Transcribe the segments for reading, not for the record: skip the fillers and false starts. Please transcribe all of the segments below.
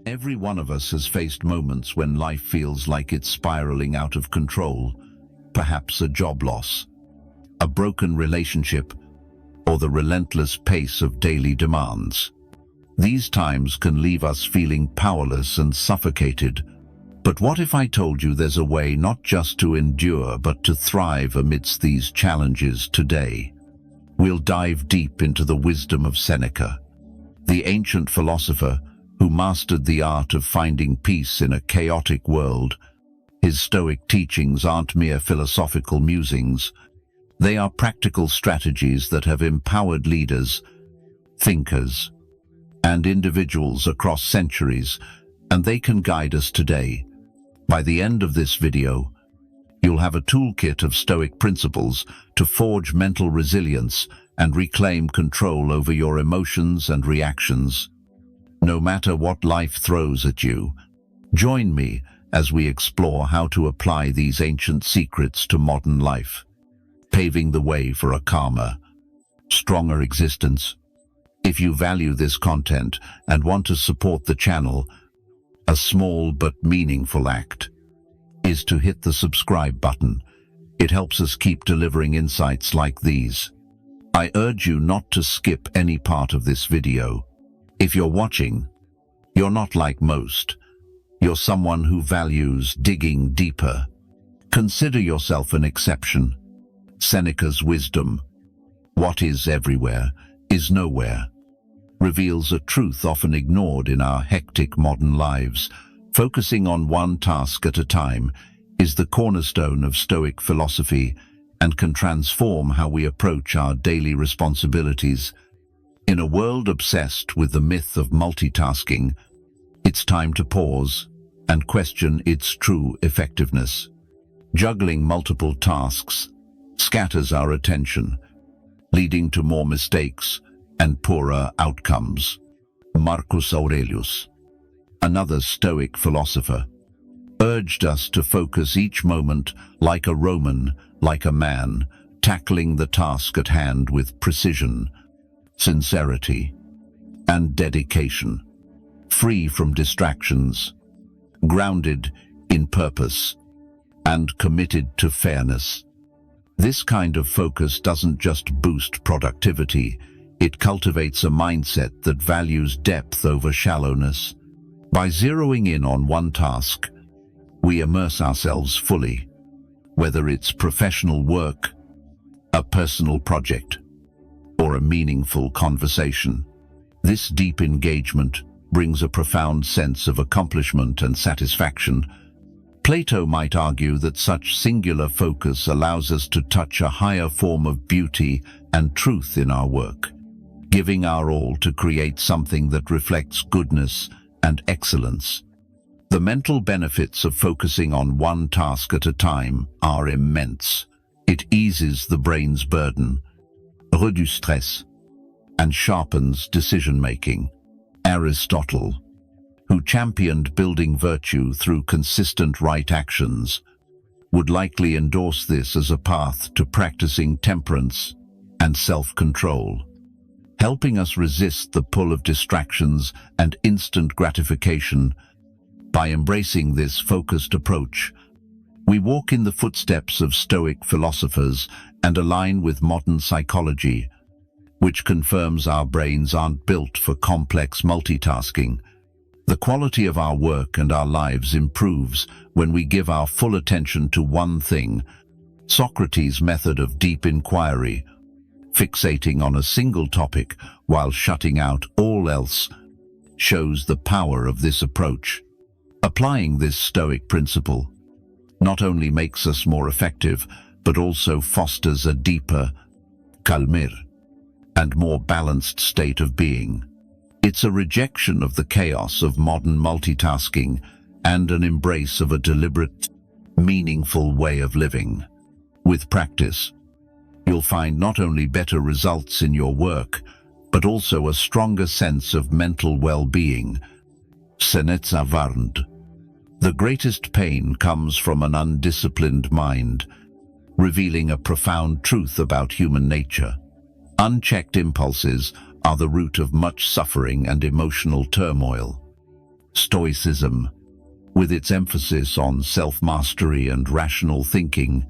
Every one of us has faced moments when life feels like it's spiraling out of control, perhaps a job loss, a broken relationship, or the relentless pace of daily demands. These times can leave us feeling powerless and suffocated. But what if I told you there's a way not just to endure but to thrive amidst these challenges today? We'll dive deep into the wisdom of Seneca, the ancient philosopher who mastered the art of finding peace in a chaotic world. His Stoic teachings aren't mere philosophical musings. They are practical strategies that have empowered leaders, thinkers, and individuals across centuries, and they can guide us today. By the end of this video, you'll have a toolkit of Stoic principles to forge mental resilience and reclaim control over your emotions and reactions. No matter what life throws at you, join me as we explore how to apply these ancient secrets to modern life, paving the way for a calmer, stronger existence. If you value this content and want to support the channel, a small but meaningful act is to hit the subscribe button. It helps us keep delivering insights like these. I urge you not to skip any part of this video. If you're watching, you're not like most. You're someone who values digging deeper. Consider yourself an exception. Seneca's wisdom, "What is everywhere is nowhere," reveals a truth often ignored in our hectic modern lives. Focusing on one task at a time is the cornerstone of Stoic philosophy and can transform how we approach our daily responsibilities. In a world obsessed with the myth of multitasking, it's time to pause and question its true effectiveness. Juggling multiple tasks scatters our attention, leading to more mistakes and poorer outcomes. Marcus Aurelius, another Stoic philosopher, urged us to focus each moment like a Roman, like a man, tackling the task at hand with precision, sincerity, and dedication, free from distractions, grounded in purpose, and committed to fairness. This kind of focus doesn't just boost productivity, it cultivates a mindset that values depth over shallowness. By zeroing in on one task, we immerse ourselves fully, whether it's professional work, a personal project, or a meaningful conversation. This deep engagement brings a profound sense of accomplishment and satisfaction. Plato might argue that such singular focus allows us to touch a higher form of beauty and truth in our work, giving our all to create something that reflects goodness and excellence. The mental benefits of focusing on one task at a time are immense. It eases the brain's burden, reduces stress, and sharpens decision-making. Aristotle, who championed building virtue through consistent right actions, would likely endorse this as a path to practicing temperance and self-control, helping us resist the pull of distractions and instant gratification. By embracing this focused approach, we walk in the footsteps of Stoic philosophers and align with modern psychology, which confirms our brains aren't built for complex multitasking. The quality of our work and our lives improves when we give our full attention to one thing. Socrates' method of deep inquiry, fixating on a single topic while shutting out all else, shows the power of this approach. Applying this Stoic principle not only makes us more effective, but also fosters a deeper, calmer, and more balanced state of being. It's a rejection of the chaos of modern multitasking and an embrace of a deliberate, meaningful way of living. With practice, you'll find not only better results in your work, but also a stronger sense of mental well-being. Seneca warned, "The greatest pain comes from an undisciplined mind," revealing a profound truth about human nature. Unchecked impulses are the root of much suffering and emotional turmoil. Stoicism, with its emphasis on self-mastery and rational thinking,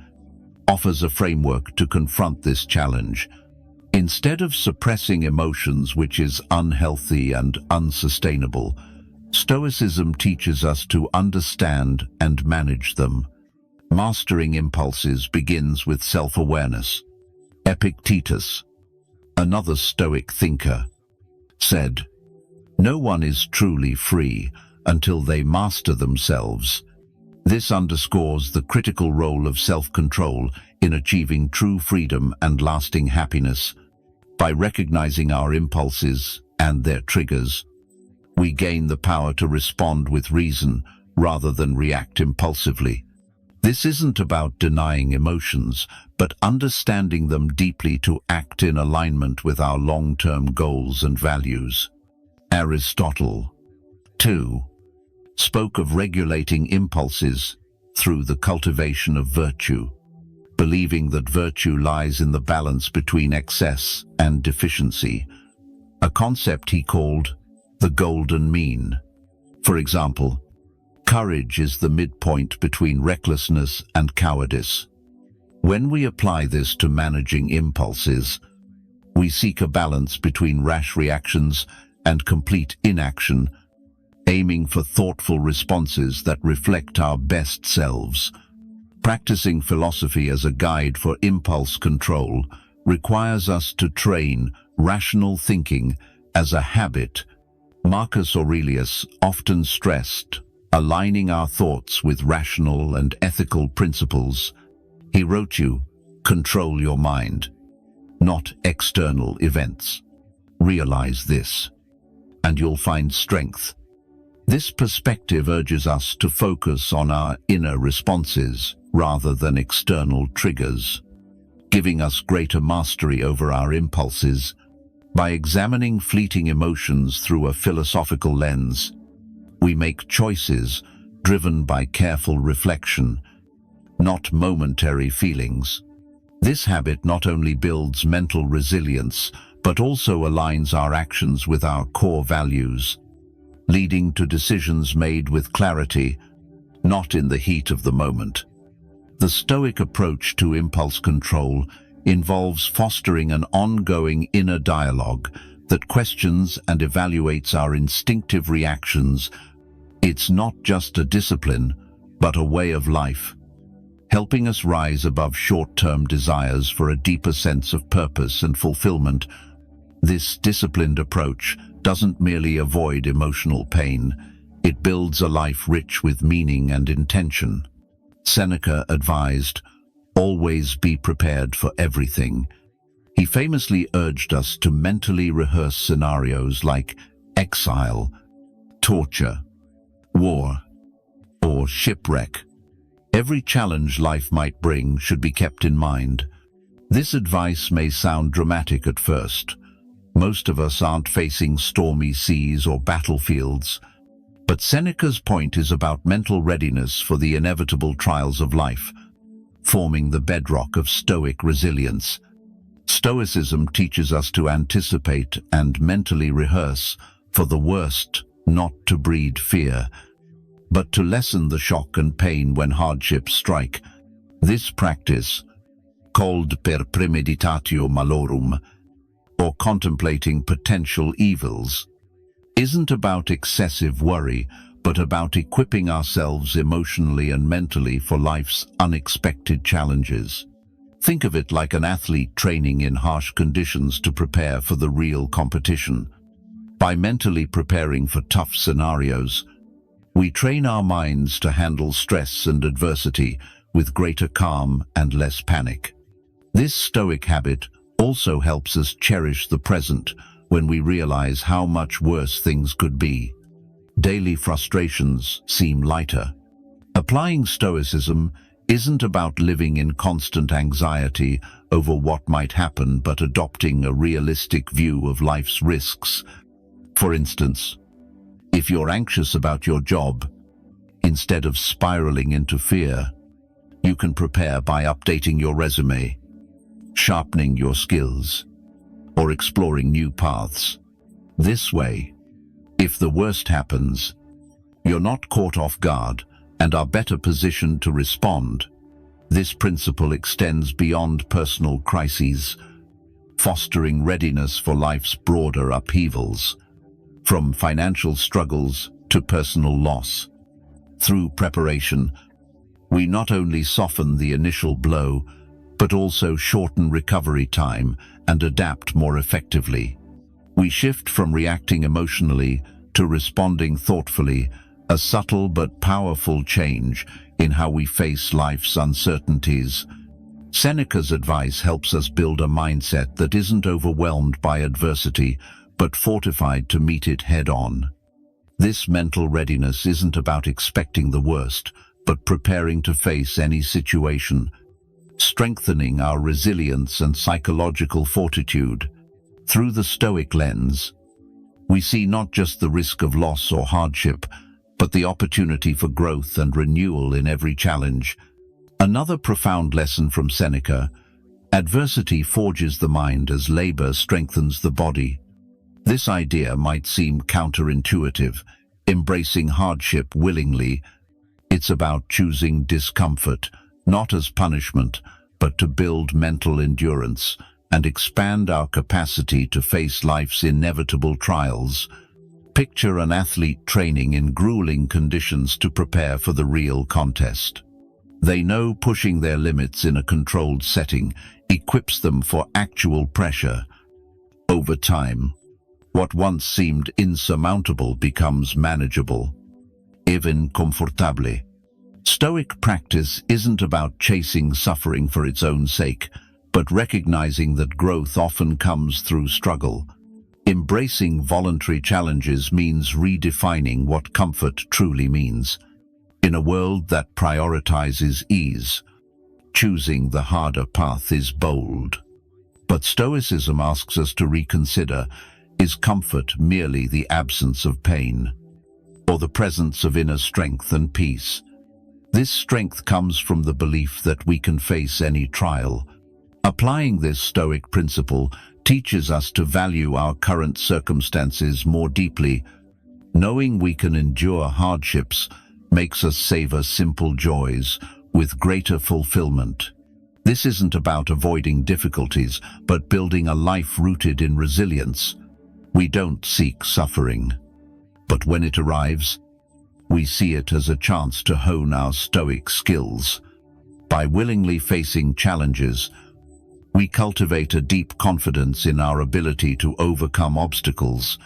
offers a framework to confront this challenge. Instead of suppressing emotions, which is unhealthy and unsustainable, Stoicism teaches us to understand and manage them. Mastering impulses begins with self-awareness. Epictetus, another Stoic thinker, said, "No one is truly free until they master themselves." This underscores the critical role of self-control in achieving true freedom and lasting happiness. By recognizing our impulses and their triggers, we gain the power to respond with reason rather than react impulsively. This isn't about denying emotions, but understanding them deeply to act in alignment with our long-term goals and values. Aristotle, too, spoke of regulating impulses through the cultivation of virtue, believing that virtue lies in the balance between excess and deficiency, a concept he called the golden mean. For example, courage is the midpoint between recklessness and cowardice. When we apply this to managing impulses, we seek a balance between rash reactions and complete inaction, aiming for thoughtful responses that reflect our best selves. Practicing philosophy as a guide for impulse control requires us to train rational thinking as a habit. Marcus Aurelius often stressed aligning our thoughts with rational and ethical principles. He wrote, "You control your mind, not external events. Realize this, and you'll find strength." This perspective urges us to focus on our inner responses rather than external triggers, giving us greater mastery over our impulses. By examining fleeting emotions through a philosophical lens, we make choices driven by careful reflection, not momentary feelings. This habit not only builds mental resilience, but also aligns our actions with our core values, leading to decisions made with clarity, not in the heat of the moment. The Stoic approach to impulse control involves fostering an ongoing inner dialogue that questions and evaluates our instinctive reactions. It's not just a discipline, but a way of life, helping us rise above short-term desires for a deeper sense of purpose and fulfillment. This disciplined approach doesn't merely avoid emotional pain, it builds a life rich with meaning and intention. Seneca advised, "Always be prepared for everything." He famously urged us to mentally rehearse scenarios like exile, torture, war, or shipwreck. Every challenge life might bring should be kept in mind. This advice may sound dramatic at first. Most of us aren't facing stormy seas or battlefields, but Seneca's point is about mental readiness for the inevitable trials of life, forming the bedrock of Stoic resilience. Stoicism teaches us to anticipate and mentally rehearse for the worst, not to breed fear, but to lessen the shock and pain when hardships strike. This practice, called per premeditatio malorum, or contemplating potential evils, isn't about excessive worry, but about equipping ourselves emotionally and mentally for life's unexpected challenges. Think of it like an athlete training in harsh conditions to prepare for the real competition. By mentally preparing for tough scenarios, we train our minds to handle stress and adversity with greater calm and less panic. This Stoic habit also helps us cherish the present when we realize how much worse things could be. Daily frustrations seem lighter. Applying Stoicism isn't about living in constant anxiety over what might happen, but adopting a realistic view of life's risks. For instance, if you're anxious about your job, instead of spiraling into fear, you can prepare by updating your resume, sharpening your skills, or exploring new paths. This way, if the worst happens, You're not caught off guard and are better positioned to respond. This principle extends beyond personal crises, fostering readiness for life's broader upheavals, from financial struggles to personal loss. Through preparation, we not only soften the initial blow, but also shorten recovery time and adapt more effectively. We shift from reacting emotionally to responding thoughtfully, a subtle but powerful change in how we face life's uncertainties. Seneca's advice helps us build a mindset that isn't overwhelmed by adversity, but fortified to meet it head-on. This mental readiness isn't about expecting the worst, but preparing to face any situation, strengthening our resilience and psychological fortitude. Through the Stoic lens, we see not just the risk of loss or hardship, but the opportunity for growth and renewal in every challenge. Another profound lesson from Seneca: adversity forges the mind as labor strengthens the body. This idea might seem counterintuitive, embracing hardship willingly. It's about choosing discomfort, not as punishment, but to build mental endurance and expand our capacity to face life's inevitable trials. Picture an athlete training in grueling conditions to prepare for the real contest. They know pushing their limits in a controlled setting equips them for actual pressure. Over time, what once seemed insurmountable becomes manageable, even comfortable. Stoic practice isn't about chasing suffering for its own sake, but recognizing that growth often comes through struggle. Embracing voluntary challenges means redefining what comfort truly means. In a world that prioritizes ease, choosing the harder path is bold. But Stoicism asks us to reconsider: is comfort merely the absence of pain, or the presence of inner strength and peace? This strength comes from the belief that we can face any trial. Applying this Stoic principle teaches us to value our current circumstances more deeply. Knowing we can endure hardships makes us savor simple joys with greater fulfillment. This isn't about avoiding difficulties, but building a life rooted in resilience. We don't seek suffering, but when it arrives, we see it as a chance to hone our Stoic skills. By willingly facing challenges, we cultivate a deep confidence in our ability to overcome obstacles.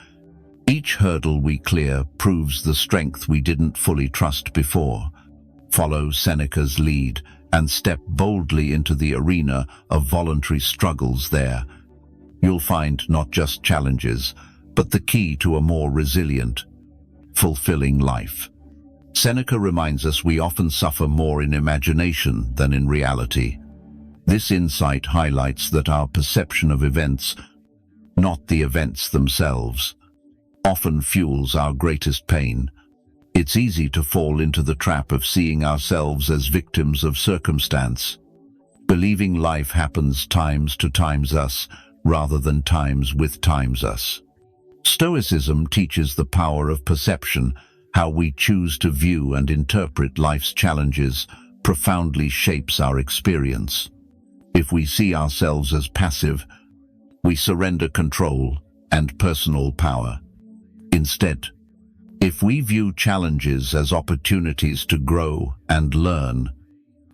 Each hurdle we clear proves the strength we didn't fully trust before. Follow Seneca's lead and step boldly into the arena of voluntary struggles there. You'll find not just challenges, but the key to a more resilient, fulfilling life. Seneca reminds us we often suffer more in imagination than in reality. This insight highlights that our perception of events, not the events themselves, often fuels our greatest pain. It's easy to fall into the trap of seeing ourselves as victims of circumstance, believing life happens times to times us rather than times with times us. Stoicism teaches the power of perception. How we choose to view and interpret life's challenges profoundly shapes our experience. If we see ourselves as passive, we surrender control and personal power. Instead, if we view challenges as opportunities to grow and learn,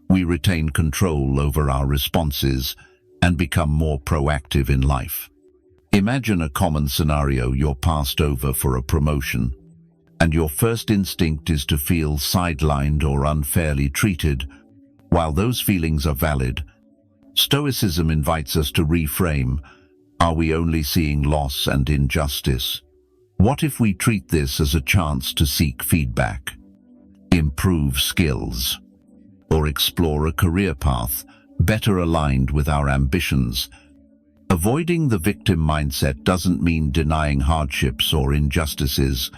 we retain control over our responses and become more proactive in life. Imagine a common scenario: you're passed over for a promotion, and your first instinct is to feel sidelined or unfairly treated. While those feelings are valid, Stoicism invites us to reframe: are we only seeing loss and injustice? What if we treat this as a chance to seek feedback, improve skills, or explore a career path better aligned with our ambitions? Avoiding the victim mindset doesn't mean denying hardships or injustices.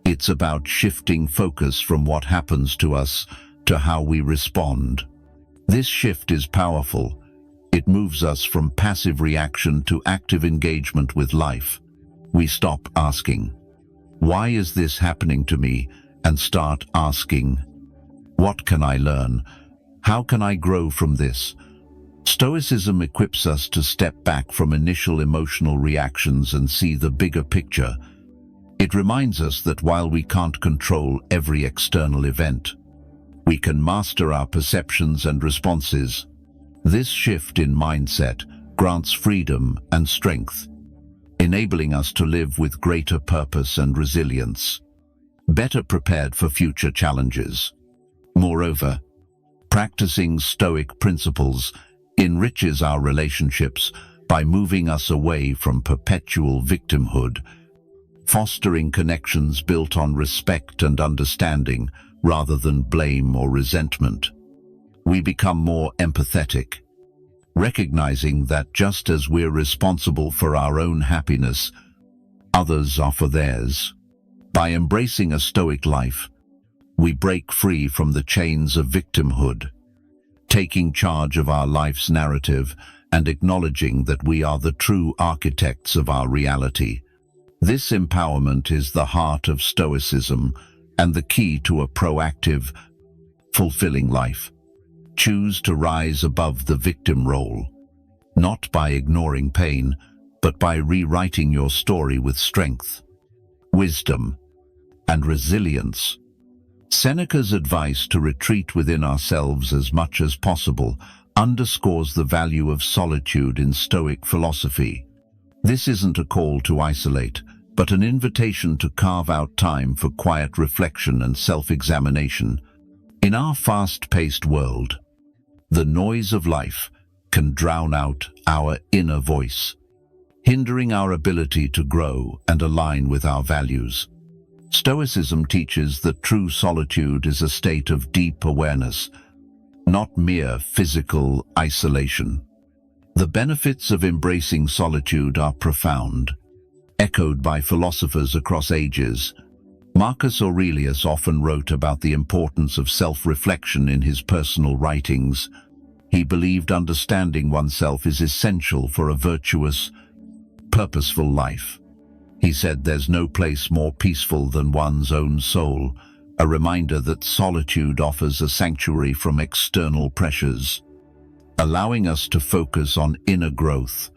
It's about shifting focus from what happens to us to how we respond. This shift is powerful. It moves us from passive reaction to active engagement with life. We stop asking, "Why is this happening to me?" and start asking, what can I learn? How can I grow from this? Stoicism equips us to step back from initial emotional reactions and see the bigger picture. It reminds us that while we can't control every external event, we can master our perceptions and responses. This shift in mindset grants freedom and strength, enabling us to live with greater purpose and resilience, better prepared for future challenges. Moreover, practicing Stoic principles enriches our relationships by moving us away from perpetual victimhood, fostering connections built on respect and understanding rather than blame or resentment. We become more empathetic, recognizing that just as we're responsible for our own happiness, others are for theirs. By embracing a Stoic life, we break free from the chains of victimhood, taking charge of our life's narrative and acknowledging that we are the true architects of our reality. This empowerment is the heart of Stoicism and the key to a proactive, fulfilling life. Choose to rise above the victim role, not by ignoring pain, but by rewriting your story with strength, wisdom, and resilience. Seneca's advice to retreat within ourselves as much as possible underscores the value of solitude in Stoic philosophy. This isn't a call to isolate, but an invitation to carve out time for quiet reflection and self-examination. In our fast-paced world, the noise of life can drown out our inner voice, hindering our ability to grow and align with our values. Stoicism teaches that true solitude is a state of deep awareness, not mere physical isolation. The benefits of embracing solitude are profound, echoed by philosophers across ages. Marcus Aurelius often wrote about the importance of self-reflection in his personal writings. He believed understanding oneself is essential for a virtuous, purposeful life. He said there's no place more peaceful than one's own soul, a reminder that solitude offers a sanctuary from external pressures, allowing us to focus on inner growth.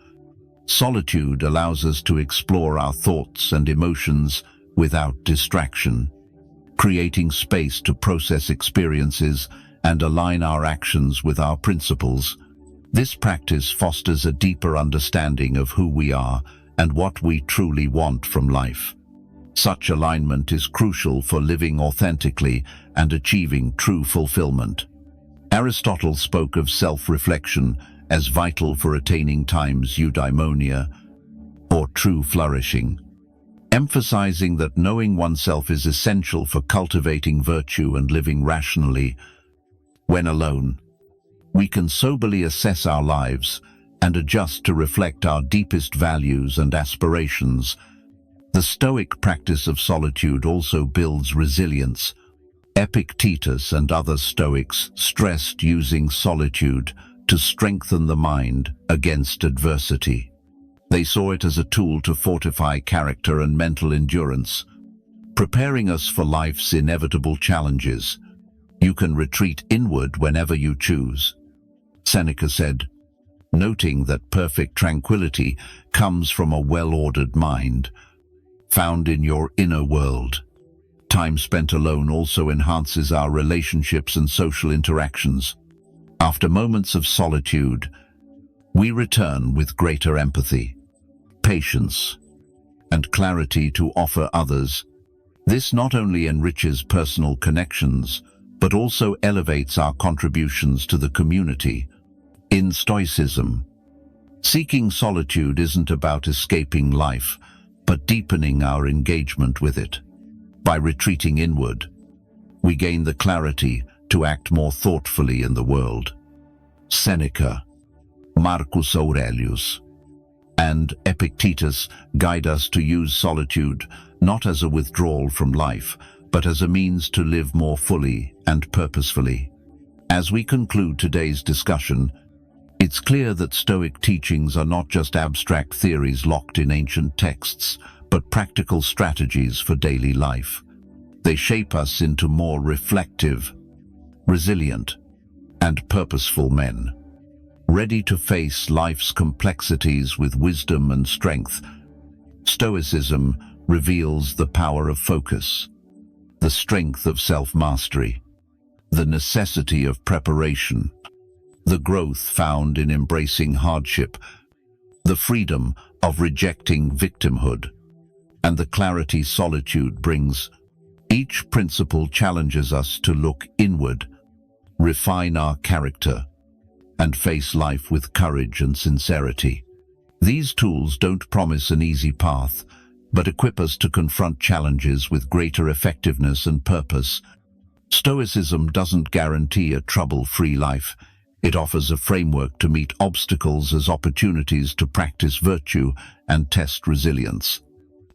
Solitude allows us to explore our thoughts and emotions without distraction, creating space to process experiences and align our actions with our principles. This practice fosters a deeper understanding of who we are and what we truly want from life. Such alignment is crucial for living authentically and achieving true fulfillment. Aristotle spoke of self-reflection as vital for attaining time's eudaimonia, or true flourishing, emphasizing that knowing oneself is essential for cultivating virtue and living rationally. When alone, we can soberly assess our lives and adjust to reflect our deepest values and aspirations. The Stoic practice of solitude also builds resilience. Epictetus and other Stoics stressed using solitude to strengthen the mind against adversity. They saw it as a tool to fortify character and mental endurance, preparing us for life's inevitable challenges. You can retreat inward whenever you choose, Seneca said, noting that perfect tranquility comes from a well-ordered mind, found in your inner world. Time spent alone also enhances our relationships and social interactions. After moments of solitude, we return with greater empathy, patience, and clarity to offer others. This not only enriches personal connections, but also elevates our contributions to the community. In Stoicism, seeking solitude isn't about escaping life, but deepening our engagement with it. By retreating inward, we gain the clarity to act more thoughtfully in the world. Seneca, Marcus Aurelius, and Epictetus guide us to use solitude not as a withdrawal from life, but as a means to live more fully and purposefully. As we conclude today's discussion, it's clear that Stoic teachings are not just abstract theories locked in ancient texts, but practical strategies for daily life. They shape us into more reflective, resilient, and purposeful men, ready to face life's complexities with wisdom and strength. Stoicism reveals the power of focus, the strength of self-mastery, the necessity of preparation, the growth found in embracing hardship, the freedom of rejecting victimhood, and the clarity solitude brings. Each principle challenges us to look inward, refine our character, and face life with courage and sincerity. These tools don't promise an easy path, but equip us to confront challenges with greater effectiveness and purpose. Stoicism doesn't guarantee a trouble-free life. It offers a framework to meet obstacles as opportunities to practice virtue and test resilience.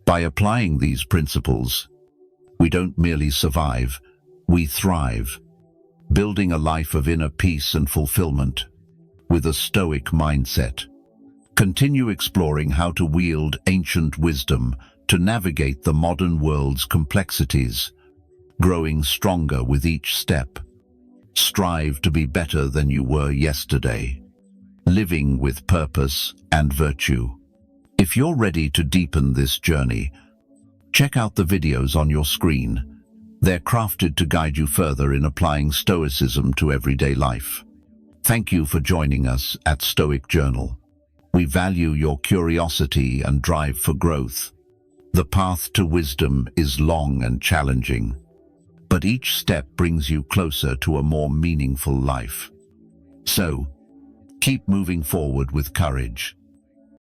By applying these principles, we don't merely survive, we thrive, building a life of inner peace and fulfillment with a Stoic mindset. Continue exploring how to wield ancient wisdom to navigate the modern world's complexities, growing stronger with each step. Strive to be better than you were yesterday, living with purpose and virtue. If you're ready to deepen this journey, check out the videos on your screen. They're crafted to guide you further in applying Stoicism to everyday life. Thank you for joining us at Stoic Journal. We value your curiosity and drive for growth. The path to wisdom is long and challenging, but each step brings you closer to a more meaningful life. So, keep moving forward with courage,